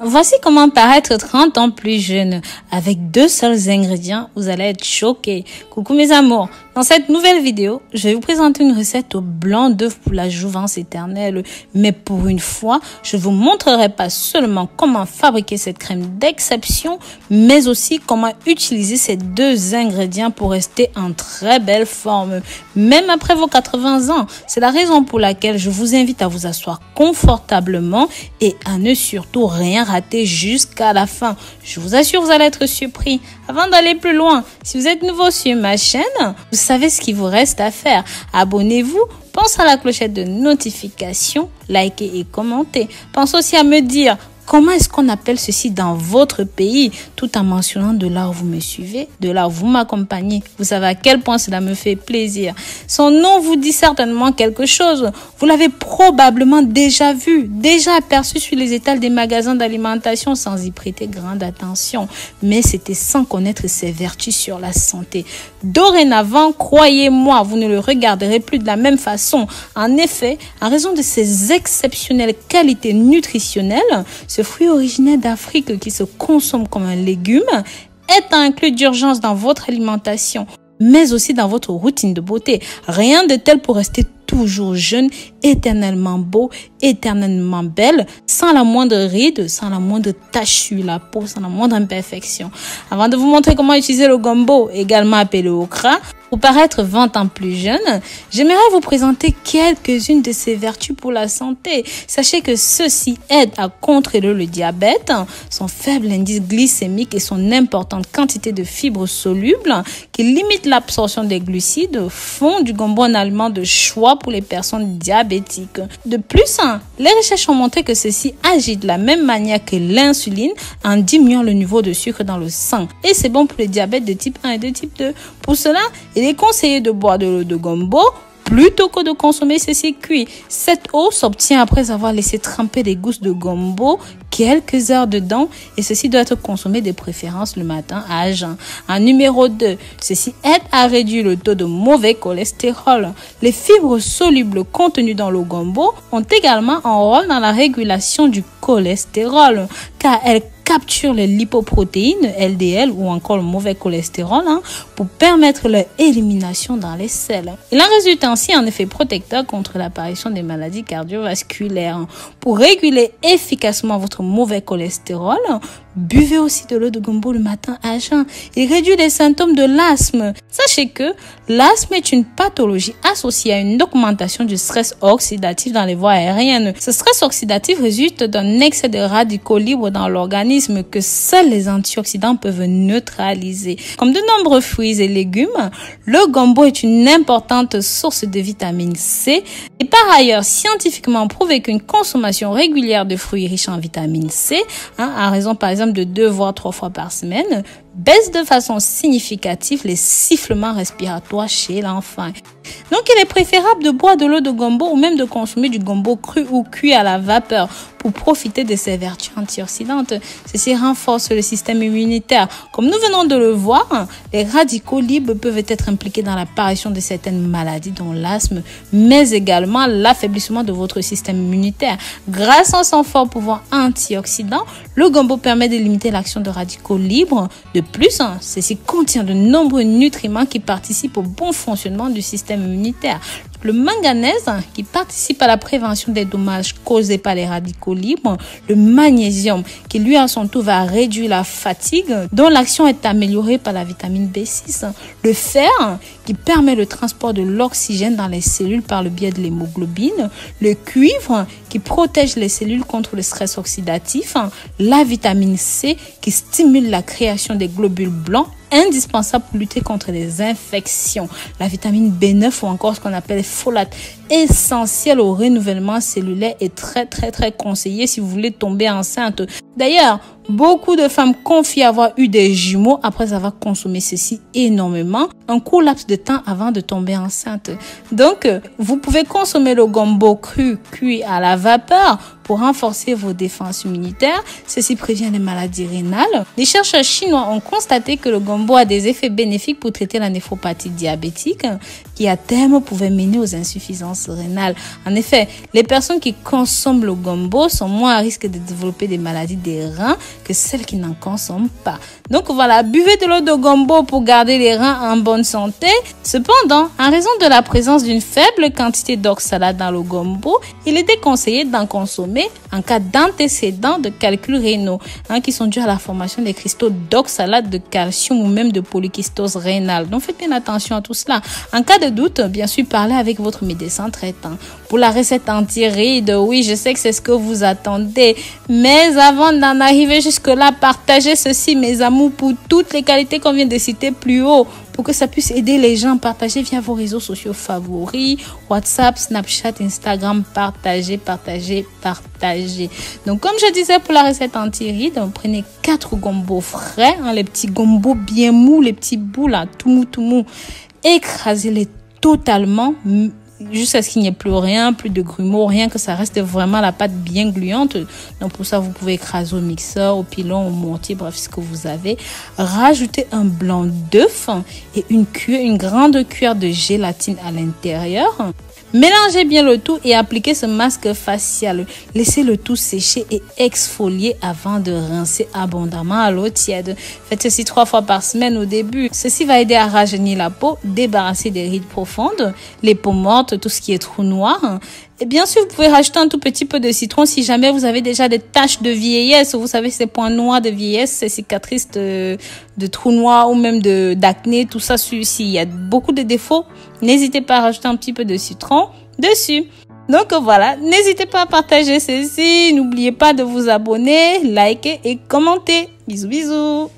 Voici comment paraître 30 ans plus jeune. Avec 2 seuls ingrédients, vous allez être choqués. Coucou mes amours, dans cette nouvelle vidéo, je vais vous présenter une recette au blanc d'œuf pour la jouvence éternelle. Mais pour une fois, je ne vous montrerai pas seulement comment fabriquer cette crème d'exception, mais aussi comment utiliser ces 2 ingrédients pour rester en très belle forme, même après vos 80 ans. C'est la raison pour laquelle je vous invite à vous asseoir confortablement et à ne surtout rien rater jusqu'à la fin. Je vous assure, vous allez être surpris. Avant d'aller plus loin, si vous êtes nouveau sur ma chaîne, vous savez ce qu'il vous reste à faire. Abonnez-vous, pensez à la clochette de notification, likez et commentez. Pensez aussi à me dire comment est-ce qu'on appelle ceci dans votre pays, tout en mentionnant de là où vous me suivez, de là où vous m'accompagnez. Vous savez à quel point cela me fait plaisir. Son nom vous dit certainement quelque chose. Vous l'avez probablement déjà vu, déjà aperçu sur les étals des magasins d'alimentation sans y prêter grande attention. Mais c'était sans connaître ses vertus sur la santé. Dorénavant, croyez-moi, vous ne le regarderez plus de la même façon. En effet, en raison de ses exceptionnelles qualités nutritionnelles, ce fruit originaire d'Afrique qui se consomme comme un légume est à inclure d'urgence dans votre alimentation, mais aussi dans votre routine de beauté. Rien de tel pour rester toujours jeune, éternellement beau, éternellement belle, sans la moindre ride, sans la moindre tache sur la peau, sans la moindre imperfection. Avant de vous montrer comment utiliser le gombo, également appelé okra, pour paraître 20 ans plus jeune, j'aimerais vous présenter quelques-unes de ses vertus pour la santé. Sachez que ceci aide à contrôler le diabète, son faible indice glycémique et son importante quantité de fibres solubles qui limitent l'absorption des glucides font du gombo un aliment de choix pour les personnes diabétiques. De plus, les recherches ont montré que ceci agit de la même manière que l'insuline en diminuant le niveau de sucre dans le sang. Et c'est bon pour le diabète de type 1 et de type 2. Pour cela, il est conseillé de boire de l'eau de gombo plutôt que de consommer ceci cuit. Cette eau s'obtient après avoir laissé tremper des gousses de gombo quelques heures dedans et ceci doit être consommé de préférence le matin à jeun. En numéro 2, ceci aide à réduire le taux de mauvais cholestérol. Les fibres solubles contenues dans le gombo ont également un rôle dans la régulation du cholestérol car elles capturent les lipoprotéines LDL ou encore le mauvais cholestérol pour permettre leur élimination dans les selles. Il en résulte ainsi un effet protecteur contre l'apparition des maladies cardiovasculaires. Pour réguler efficacement votre mauvais cholestérol, buvez aussi de l'eau de gombo le matin à jeun. Il réduit les symptômes de l'asthme. Sachez que l'asthme est une pathologie associée à une augmentation du stress oxydatif dans les voies aériennes. Ce stress oxydatif résulte d'un excès de radicaux libres dans l'organisme que seuls les antioxydants peuvent neutraliser. Comme de nombreux fruits et légumes, le gombo est une importante source de vitamine C et par ailleurs scientifiquement prouvé qu'une consommation régulière de fruits riches en vitamine C, à raison par exemple de 2 voire 3 fois par semaine, baisse de façon significative les sifflements respiratoires chez l'enfant. Donc il est préférable de boire de l'eau de gombo ou même de consommer du gombo cru ou cuit à la vapeur pour profiter de ses vertus antioxydantes. Ceci renforce le système immunitaire. Comme nous venons de le voir, les radicaux libres peuvent être impliqués dans l'apparition de certaines maladies dont l'asthme, mais également l'affaiblissement de votre système immunitaire. Grâce à son fort pouvoir antioxydant, le gombo permet de limiter l'action de radicaux libres. De plus, ceci contient de nombreux nutriments qui participent au bon fonctionnement du système immunitaire. Le manganèse qui participe à la prévention des dommages causés par les radicaux libres, le magnésium qui lui à son tour va réduire la fatigue dont l'action est améliorée par la vitamine B6, le fer qui permet le transport de l'oxygène dans les cellules par le biais de l'hémoglobine, le cuivre qui protège les cellules contre le stress oxydatif, la vitamine C qui stimule la création des globules blancs indispensable pour lutter contre les infections, la vitamine B9 ou encore ce qu'on appelle folate, essentiel au renouvellement cellulaire et très conseillé si vous voulez tomber enceinte. D'ailleurs, beaucoup de femmes confient avoir eu des jumeaux après avoir consommé ceci énormément, un court laps de temps avant de tomber enceinte. Donc, vous pouvez consommer le gombo cru, cuit à la vapeur pour renforcer vos défenses immunitaires. Ceci prévient les maladies rénales. Les chercheurs chinois ont constaté que le gombo a des effets bénéfiques pour traiter la néphropathie diabétique qui à terme pouvait mener aux insuffisances rénales. En effet, les personnes qui consomment le gombo sont moins à risque de développer des maladies des reins que celles qui n'en consomment pas. Donc voilà, buvez de l'eau de gombo pour garder les reins en bonne santé. Cependant, en raison de la présence d'une faible quantité d'oxalate dans le gombo, il est déconseillé d'en consommer en cas d'antécédents de calculs rénaux qui sont dus à la formation des cristaux d'oxalate de calcium ou même de polykystose rénale. Donc faites bien attention à tout cela. En cas de doute, bien sûr, parlez avec votre médecin traitant. Pour la recette anti-rides, oui, je sais que c'est ce que vous attendez. Mais avant d'en arriver jusque-là, partagez ceci, mes amours, pour toutes les qualités qu'on vient de citer plus haut. Pour que ça puisse aider les gens, partagez via vos réseaux sociaux favoris, WhatsApp, Snapchat, Instagram, partagez. Donc, comme je disais pour la recette anti-rides, prenez 4 gombos frais, les petits gombos bien mous, les petits bouts là, tout mou. Écrasez-les totalement jusqu'à ce qu'il n'y ait plus rien, plus de grumeaux, rien, que ça reste vraiment la pâte bien gluante. Donc pour ça, vous pouvez écraser au mixeur, au pilon, au mortier, bref, ce que vous avez. Rajoutez un blanc d'œuf et une grande cuillère de gélatine à l'intérieur. Mélangez bien le tout et appliquez ce masque facial. Laissez le tout sécher et exfolier avant de rincer abondamment à l'eau tiède. Faites ceci 3 fois par semaine au début. Ceci va aider à rajeunir la peau, débarrasser des rides profondes, les peaux mortes, tout ce qui est trou noir. Et bien sûr, vous pouvez rajouter un tout petit peu de citron si jamais vous avez déjà des taches de vieillesse. Vous savez, ces points noirs de vieillesse, ces cicatrices de trous noirs ou même d'acné, tout ça, s'il y a beaucoup de défauts, n'hésitez pas à rajouter un petit peu de citron dessus. Donc voilà, n'hésitez pas à partager ceci. N'oubliez pas de vous abonner, liker et commenter. Bisous, bisous.